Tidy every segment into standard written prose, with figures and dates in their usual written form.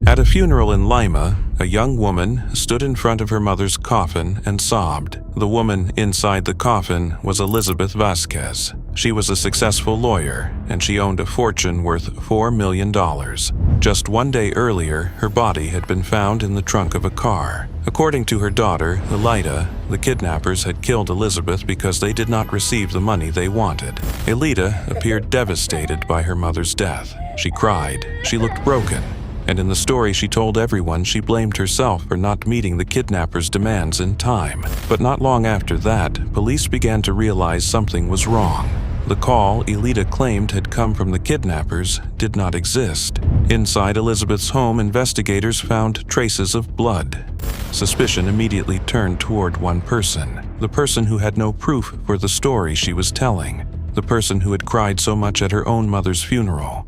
At a funeral in Lima, a young woman stood in front of her mother's coffin and sobbed. The woman inside the coffin was Elizabeth Vasquez. She was a successful lawyer, and she owned a fortune worth $4 million. Just one day earlier, her body had been found in the trunk of a car. According to her daughter, Elita, the kidnappers had killed Elizabeth because they did not receive the money they wanted. Elita appeared devastated by her mother's death. She cried. She looked broken. And in the story she told everyone she blamed herself for not meeting the kidnappers' demands in time. But not long after that, police began to realize something was wrong. The call Elita claimed had come from the kidnappers did not exist. Inside Elizabeth's home, investigators found traces of blood. Suspicion immediately turned toward one person, the person who had no proof for the story she was telling, the person who had cried so much at her own mother's funeral.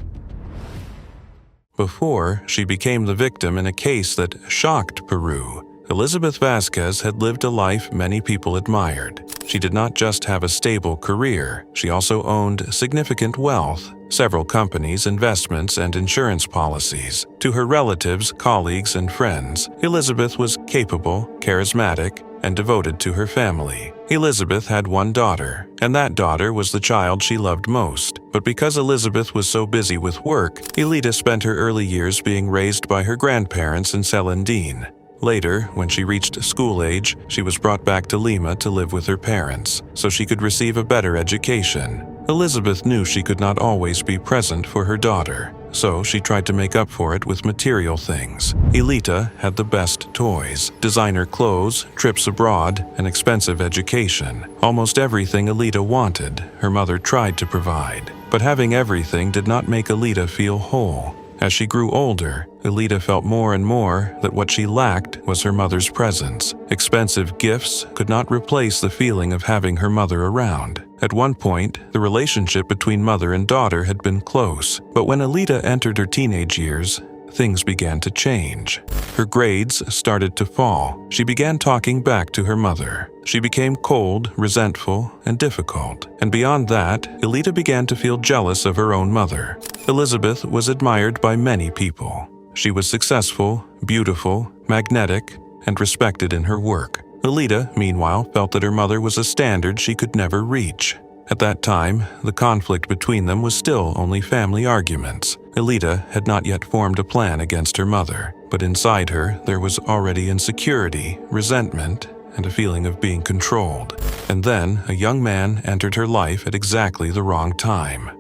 Before she became the victim in a case that shocked Peru, Elizabeth Vasquez had lived a life many people admired. She did not just have a stable career, she also owned significant wealth, several companies, investments, and insurance policies. To her relatives, colleagues, and friends, Elizabeth was capable, charismatic, and devoted to her family. Elizabeth had one daughter, and that daughter was the child she loved most. But because Elizabeth was so busy with work, Elita spent her early years being raised by her grandparents in Celendín. Later, when she reached school age, she was brought back to Lima to live with her parents, so she could receive a better education. Elizabeth knew she could not always be present for her daughter, so she tried to make up for it with material things. Elita had the best toys, designer clothes, trips abroad, an expensive education. Almost everything Elita wanted, her mother tried to provide. But having everything did not make Elita feel whole. As she grew older, Elita felt more and more that what she lacked was her mother's presence. Expensive gifts could not replace the feeling of having her mother around. At one point, the relationship between mother and daughter had been close, but when Elita entered her teenage years, things began to change. Her grades started to fall. She began talking back to her mother. She became cold, resentful, and difficult. And beyond that, Elita began to feel jealous of her own mother. Elizabeth was admired by many people. She was successful, beautiful, magnetic, and respected in her work. Elita, meanwhile, felt that her mother was a standard she could never reach. At that time, the conflict between them was still only family arguments. Elita had not yet formed a plan against her mother, but inside her there was already insecurity, resentment, and a feeling of being controlled. And then a young man entered her life at exactly the wrong time.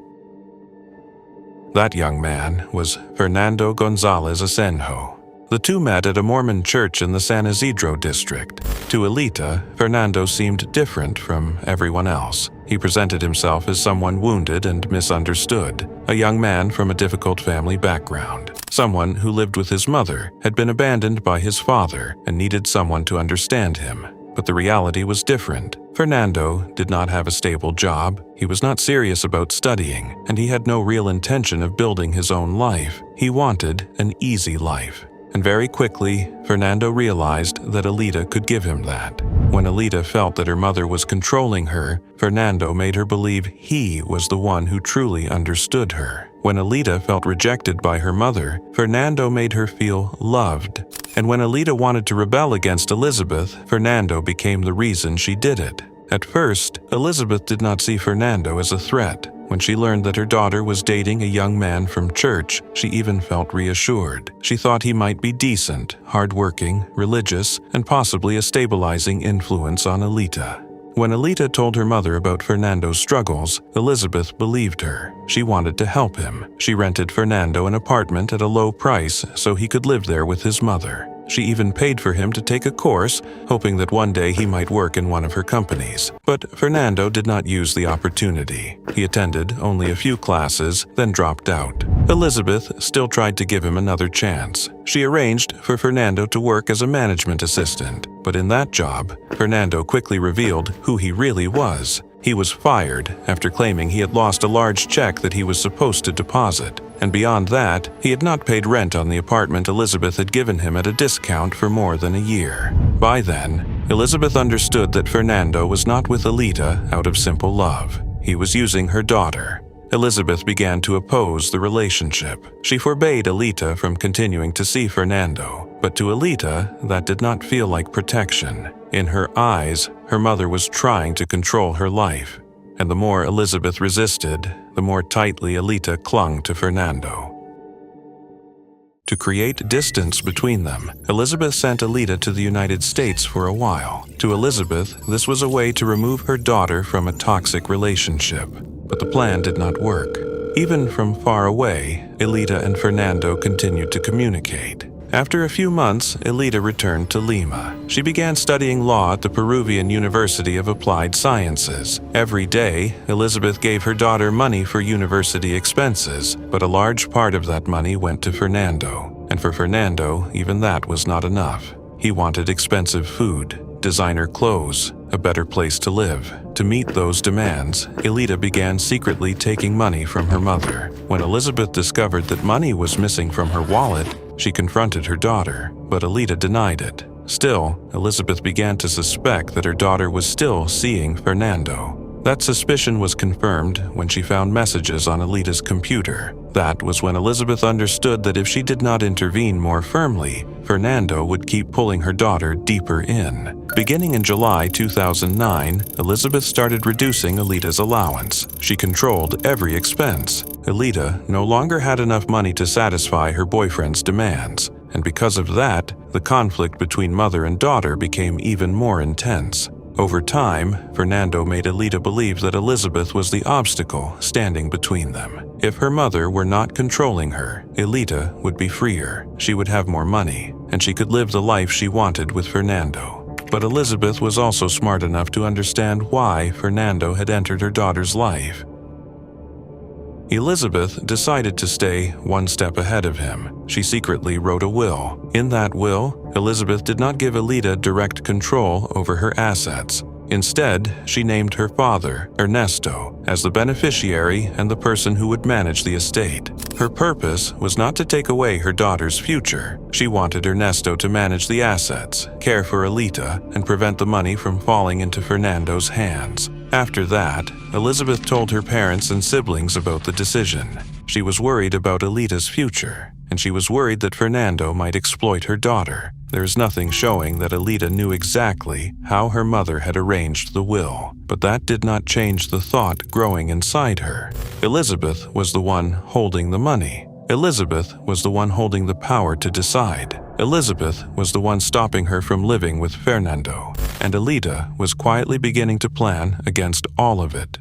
That young man was Fernando González Asenjo. The two met at a Mormon church in the San Isidro district. To Elita, Fernando seemed different from everyone else. He presented himself as someone wounded and misunderstood, a young man from a difficult family background, someone who lived with his mother, had been abandoned by his father, and needed someone to understand him. But the reality was different. Fernando did not have a stable job, he was not serious about studying, and he had no real intention of building his own life. He wanted an easy life. And very quickly, Fernando realized that Elita could give him that. When Elita felt that her mother was controlling her, Fernando made her believe he was the one who truly understood her. When Elita felt rejected by her mother, Fernando made her feel loved. And when Elita wanted to rebel against Elizabeth, Fernando became the reason she did it. At first, Elizabeth did not see Fernando as a threat. When she learned that her daughter was dating a young man from church, she even felt reassured. She thought he might be decent, hardworking, religious, and possibly a stabilizing influence on Elita. When Elita told her mother about Fernando's struggles, Elizabeth believed her. She wanted to help him. She rented Fernando an apartment at a low price so he could live there with his mother. She even paid for him to take a course, hoping that one day he might work in one of her companies. But Fernando did not use the opportunity. He attended only a few classes, then dropped out. Elizabeth still tried to give him another chance. She arranged for Fernando to work as a management assistant, but in that job, Fernando quickly revealed who he really was. He was fired after claiming he had lost a large check that he was supposed to deposit. And beyond that, he had not paid rent on the apartment Elizabeth had given him at a discount for more than a year. By then, Elizabeth understood that Fernando was not with Elita out of simple love. He was using her daughter. Elizabeth began to oppose the relationship. She forbade Alita from continuing to see Fernando, but to Alita, that did not feel like protection. In her eyes, her mother was trying to control her life, and the more Elizabeth resisted, the more tightly Alita clung to Fernando. To create distance between them, Elizabeth sent Alita to the United States for a while. To Elizabeth, this was a way to remove her daughter from a toxic relationship. But the plan did not work. Even from far away, Alita and Fernando continued to communicate. After a few months, Alita returned to Lima. She began studying law at the Peruvian University of Applied Sciences. Every day, Elizabeth gave her daughter money for university expenses, but a large part of that money went to Fernando. And for Fernando, even that was not enough. He wanted expensive food, designer clothes, a better place to live. To meet those demands, Alita began secretly taking money from her mother. When Elizabeth discovered that money was missing from her wallet, she confronted her daughter, but Alita denied it. Still, Elizabeth began to suspect that her daughter was still seeing Fernando. That suspicion was confirmed when she found messages on Alita's computer. That was when Elizabeth understood that if she did not intervene more firmly, Fernando would keep pulling her daughter deeper in. Beginning in July 2009, Elizabeth started reducing Alita's allowance. She controlled every expense. Alita no longer had enough money to satisfy her boyfriend's demands, and because of that, the conflict between mother and daughter became even more intense. Over time, Fernando made Alita believe that Elizabeth was the obstacle standing between them. If her mother were not controlling her, Alita would be freer, she would have more money, and she could live the life she wanted with Fernando. But Elizabeth was also smart enough to understand why Fernando had entered her daughter's life. Elizabeth decided to stay one step ahead of him. She secretly wrote a will. In that will, Elizabeth did not give Alita direct control over her assets. Instead, she named her father, Ernesto, as the beneficiary and the person who would manage the estate. Her purpose was not to take away her daughter's future. She wanted Ernesto to manage the assets, care for Alita, and prevent the money from falling into Fernando's hands. After that, Elizabeth told her parents and siblings about the decision. She was worried about Alita's future, and she was worried that Fernando might exploit her daughter. There is nothing showing that Alita knew exactly how her mother had arranged the will, but that did not change the thought growing inside her. Elizabeth was the one holding the money. Elizabeth was the one holding the power to decide. Elizabeth was the one stopping her from living with Fernando, and Alita was quietly beginning to plan against all of it.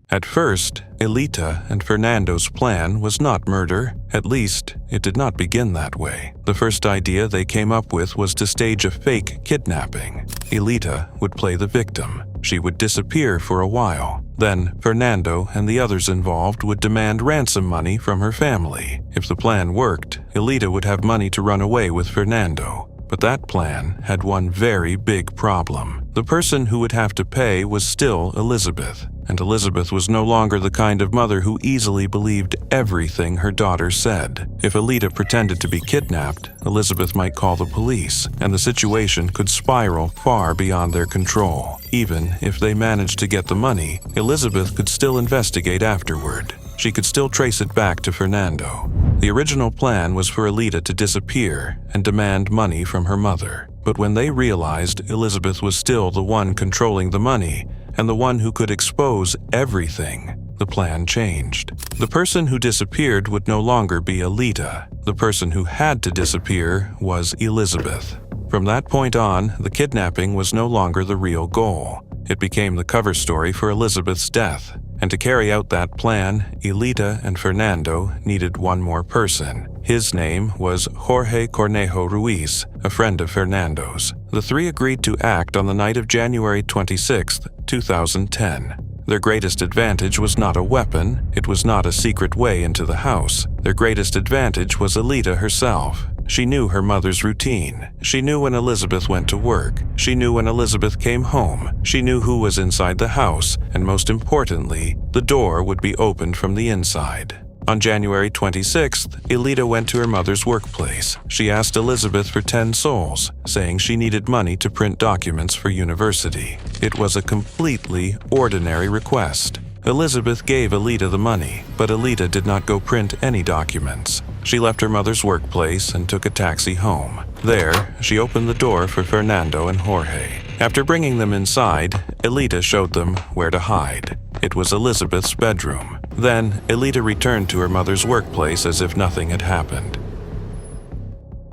At first, Alita and Fernando's plan was not murder. At least, it did not begin that way. The first idea they came up with was to stage a fake kidnapping. Alita would play the victim. She would disappear for a while. Then, Fernando and the others involved would demand ransom money from her family. If the plan worked, Alita would have money to run away with Fernando. But that plan had one very big problem. The person who would have to pay was still Elizabeth, and Elizabeth was no longer the kind of mother who easily believed everything her daughter said. If Alita pretended to be kidnapped, Elizabeth might call the police, and the situation could spiral far beyond their control. Even if they managed to get the money, Elizabeth could still investigate afterward. She could still trace it back to Fernando. The original plan was for Alita to disappear and demand money from her mother. But when they realized Elizabeth was still the one controlling the money and the one who could expose everything, the plan changed. The person who disappeared would no longer be Alita. The person who had to disappear was Elizabeth. From that point on, the kidnapping was no longer the real goal. It became the cover story for Elizabeth's death. And to carry out that plan, Alita and Fernando needed one more person. His name was Jorge Cornejo Ruiz, a friend of Fernando's. The three agreed to act on the night of January 26, 2010. Their greatest advantage was not a weapon, it was not a secret way into the house. Their greatest advantage was Alita herself. She knew her mother's routine. She knew when Elizabeth went to work. She knew when Elizabeth came home. She knew who was inside the house, and most importantly, the door would be opened from the inside. On January 26th, Alita went to her mother's workplace. She asked Elizabeth for 10 sols, saying she needed money to print documents for university. It was a completely ordinary request. Elizabeth gave Alita the money, but Alita did not go print any documents. She left her mother's workplace and took a taxi home. There, she opened the door for Fernando and Jorge. After bringing them inside, Alita showed them where to hide. It was Elizabeth's bedroom. Then, Alita returned to her mother's workplace as if nothing had happened.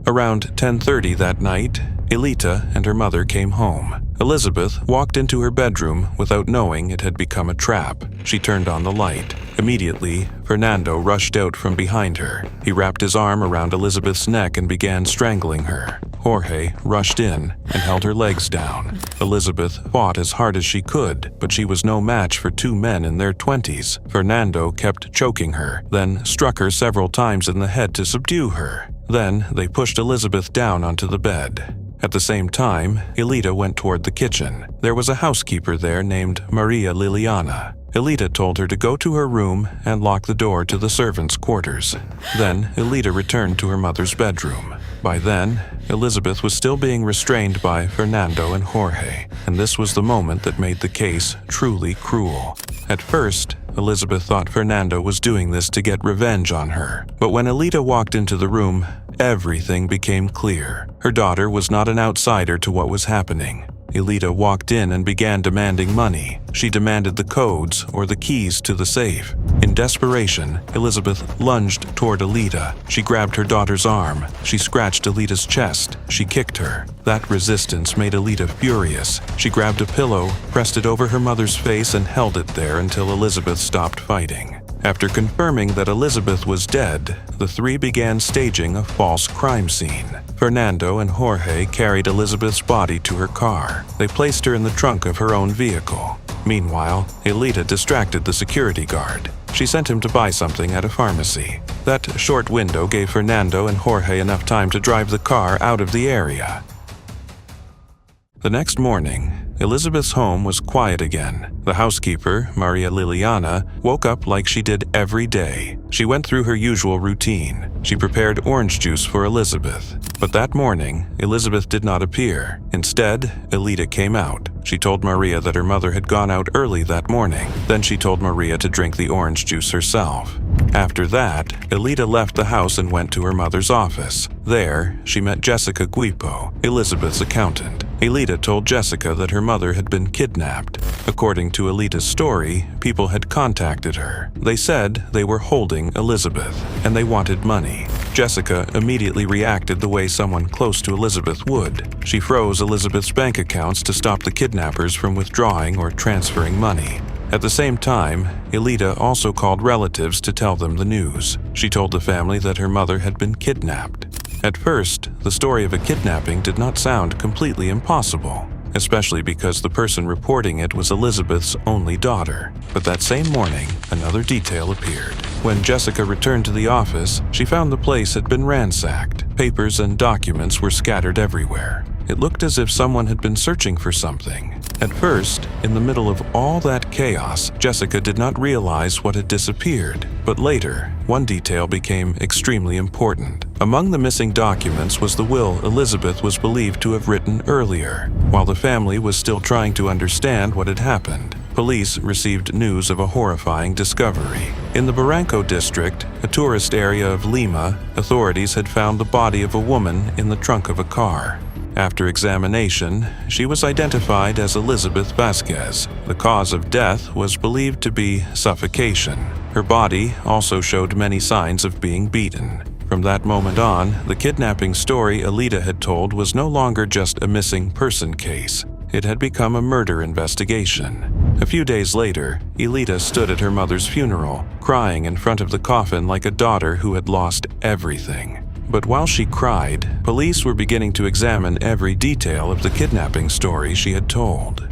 Around 10:30 that night, Alita and her mother came home. Elizabeth walked into her bedroom without knowing it had become a trap. She turned on the light. Immediately, Fernando rushed out from behind her. He wrapped his arm around Elizabeth's neck and began strangling her. Jorge rushed in and held her legs down. Elizabeth fought as hard as she could, but she was no match for two men in their 20s. Fernando kept choking her, then struck her several times in the head to subdue her. Then they pushed Elizabeth down onto the bed. At the same time, Alita went toward the kitchen. There was a housekeeper there named Maria Liliana. Alita told her to go to her room and lock the door to the servants' quarters. Then, Alita returned to her mother's bedroom. By then, Elizabeth was still being restrained by Fernando and Jorge, and this was the moment that made the case truly cruel. At first, Elizabeth thought Fernando was doing this to get revenge on her. But when Alita walked into the room, everything became clear. Her daughter was not an outsider to what was happening. Alita walked in and began demanding money. She demanded the codes or the keys to the safe. In desperation, Elizabeth lunged toward Alita. She grabbed her daughter's arm. She scratched Alita's chest. She kicked her. That resistance made Alita furious. She grabbed a pillow, pressed it over her mother's face, and held it there until Elizabeth stopped fighting. After confirming that Elizabeth was dead, the three began staging a false crime scene. Fernando and Jorge carried Elizabeth's body to her car. They placed her in the trunk of her own vehicle. Meanwhile, Alita distracted the security guard. She sent him to buy something at a pharmacy. That short window gave Fernando and Jorge enough time to drive the car out of the area. The next morning, Elizabeth's home was quiet again. The housekeeper, Maria Liliana, woke up like she did every day. She went through her usual routine. She prepared orange juice for Elizabeth. But that morning, Elizabeth did not appear. Instead, Alita came out. She told Maria that her mother had gone out early that morning. Then she told Maria to drink the orange juice herself. After that, Alita left the house and went to her mother's office. There, she met Jessica Guipo, Elizabeth's accountant. Alita told Jessica that her mother had been kidnapped. According to Alita's story, people had contacted her. They said they were holding Elizabeth, and they wanted money. Jessica immediately reacted the way someone close to Elizabeth would. She froze Elizabeth's bank accounts to stop the kidnappers from withdrawing or transferring money. At the same time, Alita also called relatives to tell them the news. She told the family that her mother had been kidnapped. At first, the story of a kidnapping did not sound completely impossible, especially because the person reporting it was Elizabeth's only daughter. But that same morning, another detail appeared. When Jessica returned to the office, she found the place had been ransacked. Papers and documents were scattered everywhere. It looked as if someone had been searching for something. At first, in the middle of all that chaos, Jessica did not realize what had disappeared. But later, one detail became extremely important. Among the missing documents was the will Elizabeth was believed to have written earlier. While the family was still trying to understand what had happened, police received news of a horrifying discovery. In the Barranco district, a tourist area of Lima, authorities had found the body of a woman in the trunk of a car. After examination, she was identified as Elizabeth Vasquez. The cause of death was believed to be suffocation. Her body also showed many signs of being beaten. From that moment on, the kidnapping story Alita had told was no longer just a missing person case. It had become a murder investigation. A few days later, Alita stood at her mother's funeral, crying in front of the coffin like a daughter who had lost everything. But while she cried, police were beginning to examine every detail of the kidnapping story she had told.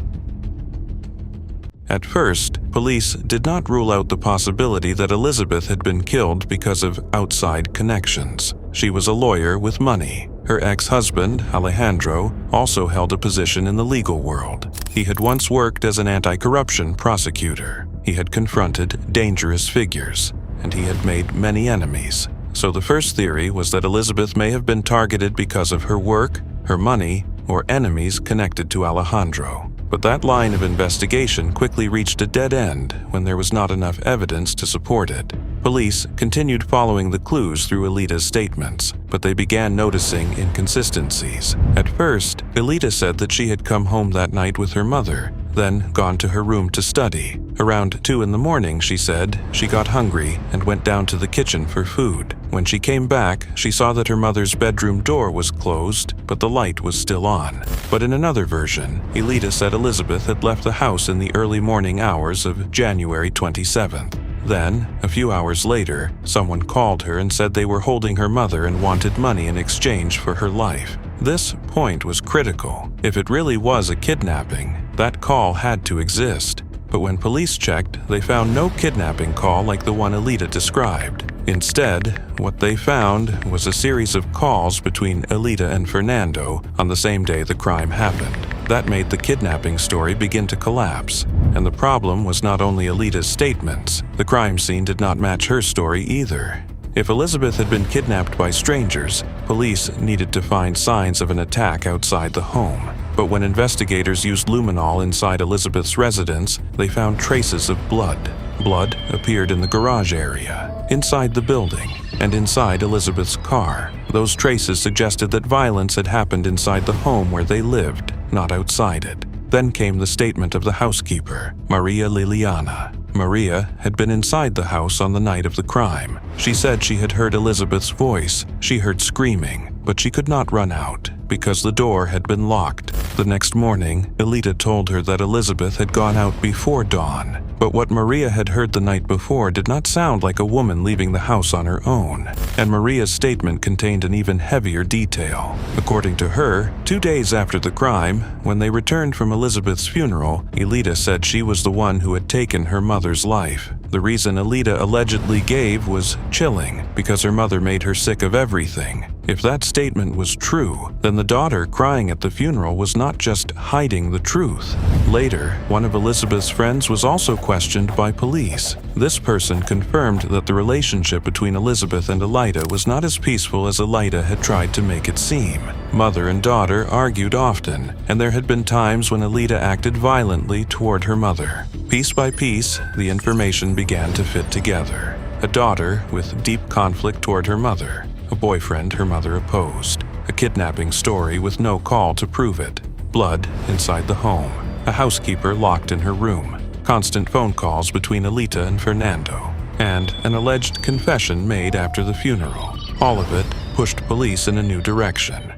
At first, police did not rule out the possibility that Elizabeth had been killed because of outside connections. She was a lawyer with money. Her ex-husband, Alejandro, also held a position in the legal world. He had once worked as an anti-corruption prosecutor. He had confronted dangerous figures, and he had made many enemies. So the first theory was that Elizabeth may have been targeted because of her work, her money, or enemies connected to Alejandro. But that line of investigation quickly reached a dead end when there was not enough evidence to support it. Police continued following the clues through Alita's statements, but they began noticing inconsistencies. At first, Alita said that she had come home that night with her mother, then gone to her room to study. Around 2 in the morning, she said, she got hungry and went down to the kitchen for food. When she came back, she saw that her mother's bedroom door was closed, but the light was still on. But in another version, Alita said Elizabeth had left the house in the early morning hours of January 27th. Then, a few hours later, someone called her and said they were holding her mother and wanted money in exchange for her life. This point was critical. If it really was a kidnapping, that call had to exist. But when police checked, they found no kidnapping call like the one Alita described. Instead, what they found was a series of calls between Alita and Fernando on the same day the crime happened. That made the kidnapping story begin to collapse. And the problem was not only Alita's statements. The crime scene did not match her story either. If Elizabeth had been kidnapped by strangers, police needed to find signs of an attack outside the home. But when investigators used luminol inside Elizabeth's residence, they found traces of blood. Blood appeared in the garage area, inside the building, and inside Elizabeth's car. Those traces suggested that violence had happened inside the home where they lived, not outside it. Then came the statement of the housekeeper, Maria Liliana. Maria had been inside the house on the night of the crime. She said she had heard Elizabeth's voice. She heard screaming, but she could not run out because the door had been locked. The next morning, Alita told her that Elizabeth had gone out before dawn. But what Maria had heard the night before did not sound like a woman leaving the house on her own. And Maria's statement contained an even heavier detail. According to her, 2 days after the crime, when they returned from Elizabeth's funeral, Alita said she was the one who had taken her mother's life. The reason Alita allegedly gave was chilling, because her mother made her sick of everything. If that statement was true, then the daughter crying at the funeral was not just hiding the truth. Later, one of Elizabeth's friends was also questioned by police. This person confirmed that the relationship between Elizabeth and Alita was not as peaceful as Alita had tried to make it seem. Mother and daughter argued often, and there had been times when Alita acted violently toward her mother. Piece by piece, the information began to fit together. A daughter with deep conflict toward her mother. A boyfriend her mother opposed. A kidnapping story with no call to prove it. Blood inside the home. A housekeeper locked in her room. Constant phone calls between Alita and Fernando. And an alleged confession made after the funeral. All of it pushed police in a new direction.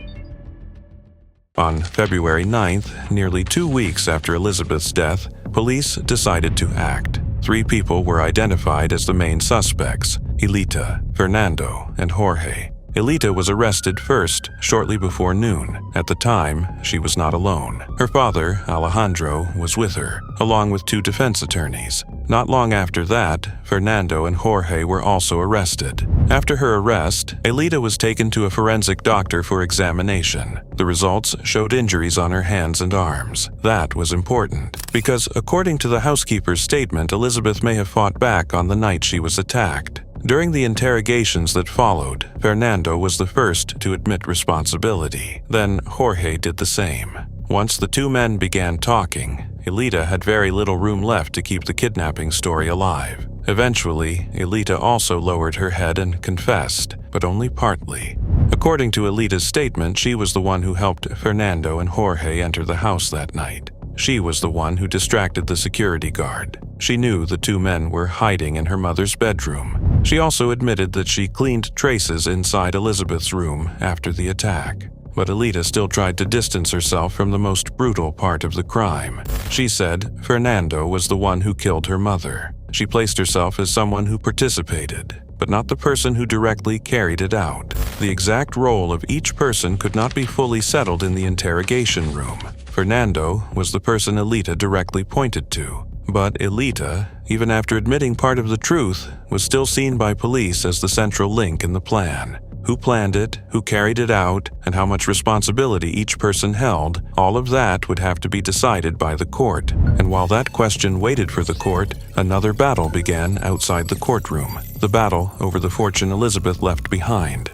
On February 9th, nearly 2 weeks after Elizabeth's death, police decided to act. 3 people were identified as the main suspects: Alita, Fernando, and Jorge. Alita was arrested first, shortly before noon. At the time, she was not alone. Her father, Alejandro, was with her, along with 2 defense attorneys. Not long after that, Fernando and Jorge were also arrested. After her arrest, Alita was taken to a forensic doctor for examination. The results showed injuries on her hands and arms. That was important, because according to the housekeeper's statement, Elizabeth may have fought back on the night she was attacked. During the interrogations that followed, Fernando was the first to admit responsibility. Then Jorge did the same. Once the 2 men began talking, Alita had very little room left to keep the kidnapping story alive. Eventually, Alita also lowered her head and confessed, but only partly. According to Alita's statement, she was the one who helped Fernando and Jorge enter the house that night. She was the one who distracted the security guard. She knew the 2 men were hiding in her mother's bedroom. She also admitted that she cleaned traces inside Elizabeth's room after the attack. But Alita still tried to distance herself from the most brutal part of the crime. She said Fernando was the one who killed her mother. She placed herself as someone who participated, but not the person who directly carried it out. The exact role of each person could not be fully settled in the interrogation room. Fernando was the person Alita directly pointed to. But Alita, even after admitting part of the truth, was still seen by police as the central link in the plan. Who planned it, who carried it out, and how much responsibility each person held, all of that would have to be decided by the court. And while that question waited for the court, another battle began outside the courtroom. The battle over the fortune Elizabeth left behind.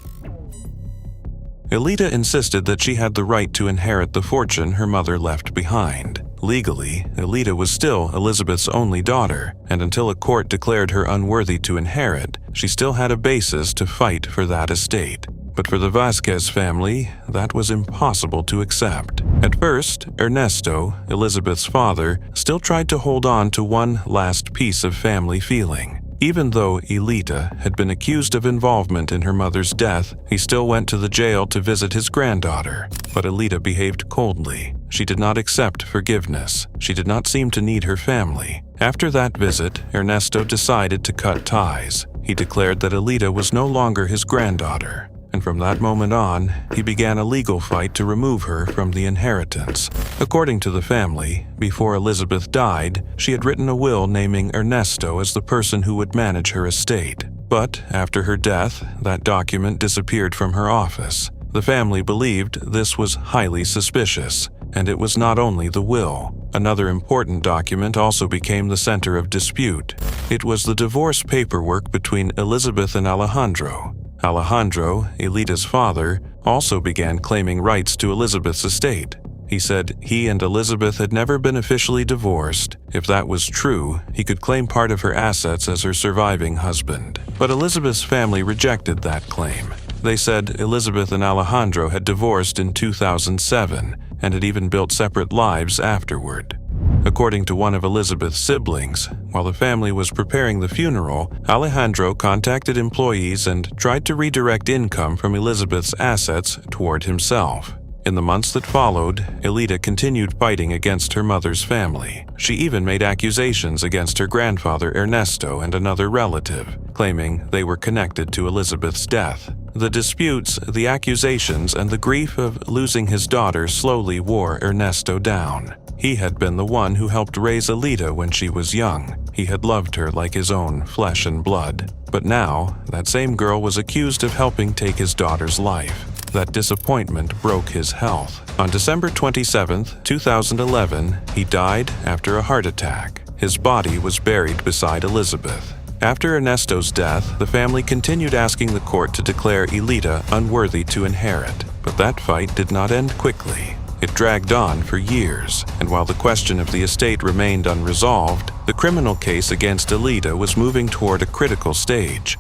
Alita insisted that she had the right to inherit the fortune her mother left behind. Legally, Alita was still Elizabeth's only daughter, and until a court declared her unworthy to inherit, she still had a basis to fight for that estate. But for the Vasquez family, that was impossible to accept. At first, Ernesto, Elizabeth's father, still tried to hold on to one last piece of family feeling. Even though Alita had been accused of involvement in her mother's death, he still went to the jail to visit his granddaughter. But Alita behaved coldly. She did not accept forgiveness. She did not seem to need her family. After that visit, Ernesto decided to cut ties. He declared that Alita was no longer his granddaughter. And from that moment on, he began a legal fight to remove her from the inheritance. According to the family, before Elizabeth died, she had written a will naming Ernesto as the person who would manage her estate. But after her death, that document disappeared from her office. The family believed this was highly suspicious, and it was not only the will. Another important document also became the center of dispute. It was the divorce paperwork between Elizabeth and Alejandro. Alejandro, Alita's father, also began claiming rights to Elizabeth's estate. He said he and Elizabeth had never been officially divorced. If that was true, he could claim part of her assets as her surviving husband. But Elizabeth's family rejected that claim. They said Elizabeth and Alejandro had divorced in 2007 and had even built separate lives afterward. According to one of Elizabeth's siblings, while the family was preparing the funeral, Alejandro contacted employees and tried to redirect income from Elizabeth's assets toward himself. In the months that followed, Alita continued fighting against her mother's family. She even made accusations against her grandfather Ernesto and another relative, claiming they were connected to Elizabeth's death. The disputes, the accusations, and the grief of losing his daughter slowly wore Ernesto down. He had been the one who helped raise Alita when she was young. He had loved her like his own flesh and blood. But now, that same girl was accused of helping take his daughter's life. That disappointment broke his health. On December 27, 2011, he died after a heart attack. His body was buried beside Elizabeth. After Ernesto's death, the family continued asking the court to declare Alita unworthy to inherit. But that fight did not end quickly. It dragged on for years, and while the question of the estate remained unresolved, the criminal case against Alita was moving toward a critical stage.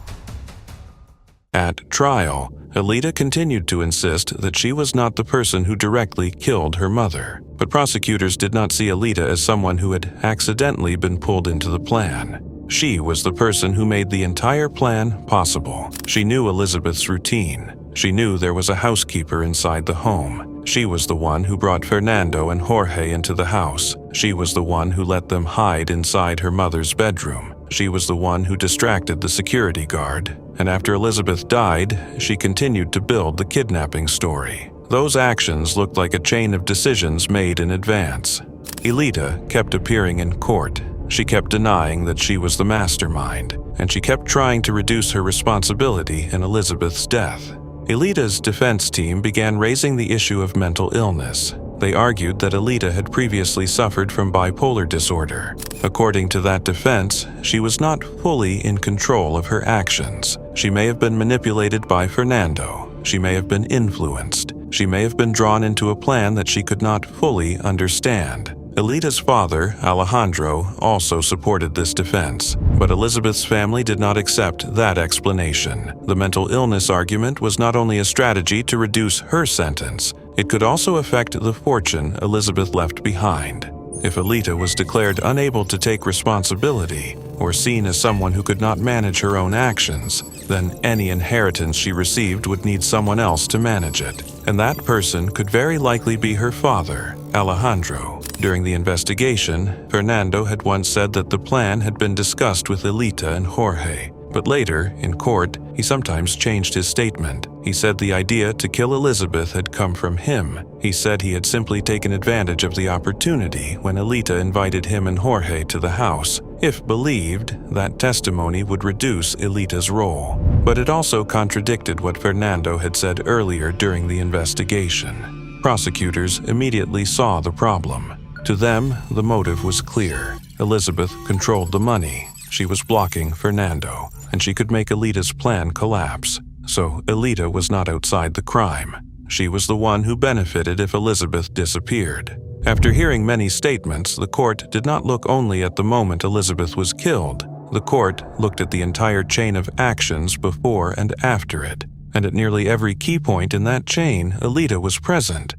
At trial, Alita continued to insist that she was not the person who directly killed her mother, but prosecutors did not see Alita as someone who had accidentally been pulled into the plan. She was the person who made the entire plan possible. She knew Elizabeth's routine. She knew there was a housekeeper inside the home. She was the one who brought Fernando and Jorge into the house. She was the one who let them hide inside her mother's bedroom. She was the one who distracted the security guard. And after Elizabeth died, she continued to build the kidnapping story. Those actions looked like a chain of decisions made in advance. Alita kept appearing in court. She kept denying that she was the mastermind, and she kept trying to reduce her responsibility in Elizabeth's death. Alita's defense team began raising the issue of mental illness. They argued that Alita had previously suffered from bipolar disorder. According to that defense, she was not fully in control of her actions. She may have been manipulated by Fernando. She may have been influenced. She may have been drawn into a plan that she could not fully understand. Alita's father, Alejandro, also supported this defense, but Elizabeth's family did not accept that explanation. The mental illness argument was not only a strategy to reduce her sentence, it could also affect the fortune Elizabeth left behind. If Alita was declared unable to take responsibility, or seen as someone who could not manage her own actions, then any inheritance she received would need someone else to manage it, and that person could very likely be her father, Alejandro. During the investigation, Fernando had once said that the plan had been discussed with Alita and Jorge, but later, in court, he sometimes changed his statement. He said the idea to kill Elizabeth had come from him. He said he had simply taken advantage of the opportunity when Alita invited him and Jorge to the house. If believed, that testimony would reduce Alita's role. But it also contradicted what Fernando had said earlier during the investigation. Prosecutors immediately saw the problem. To them, the motive was clear. Elizabeth controlled the money. She was blocking Fernando, and she could make Alita's plan collapse. So Alita was not outside the crime. She was the one who benefited if Elizabeth disappeared. After hearing many statements, the court did not look only at the moment Elizabeth was killed. The court looked at the entire chain of actions before and after it, and at nearly every key point in that chain, Alida was present.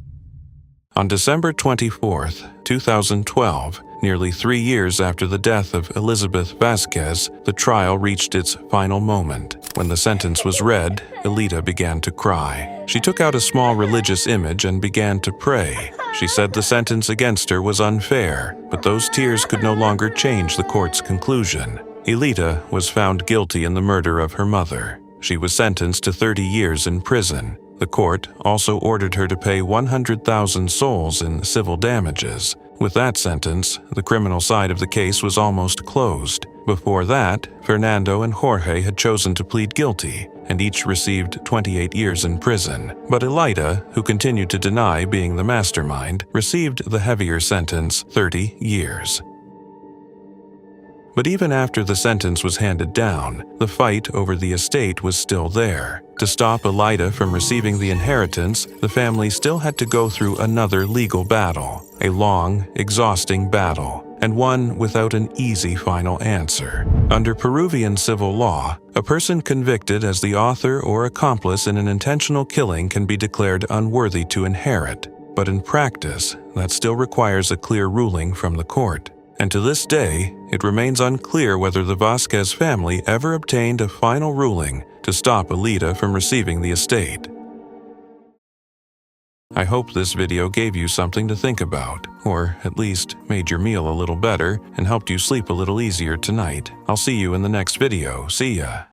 On December 24, 2012, nearly 3 years after the death of Elizabeth Vasquez, the trial reached its final moment. When the sentence was read, Alida began to cry. She took out a small religious image and began to pray. She said the sentence against her was unfair, but those tears could no longer change the court's conclusion. Alida was found guilty in the murder of her mother. She was sentenced to 30 years in prison. The court also ordered her to pay 100,000 soles in civil damages. With that sentence, the criminal side of the case was almost closed. Before that, Fernando and Jorge had chosen to plead guilty, and each received 28 years in prison. But Alida, who continued to deny being the mastermind, received the heavier sentence, 30 years. But even after the sentence was handed down, the fight over the estate was still there. To stop Alida from receiving the inheritance, the family still had to go through another legal battle, a long, exhausting battle, and one without an easy final answer. Under Peruvian civil law, a person convicted as the author or accomplice in an intentional killing can be declared unworthy to inherit. But in practice, that still requires a clear ruling from the court. And to this day, it remains unclear whether the Vasquez family ever obtained a final ruling to stop Alida from receiving the estate. I hope this video gave you something to think about, or at least made your meal a little better and helped you sleep a little easier tonight. I'll see you in the next video. See ya!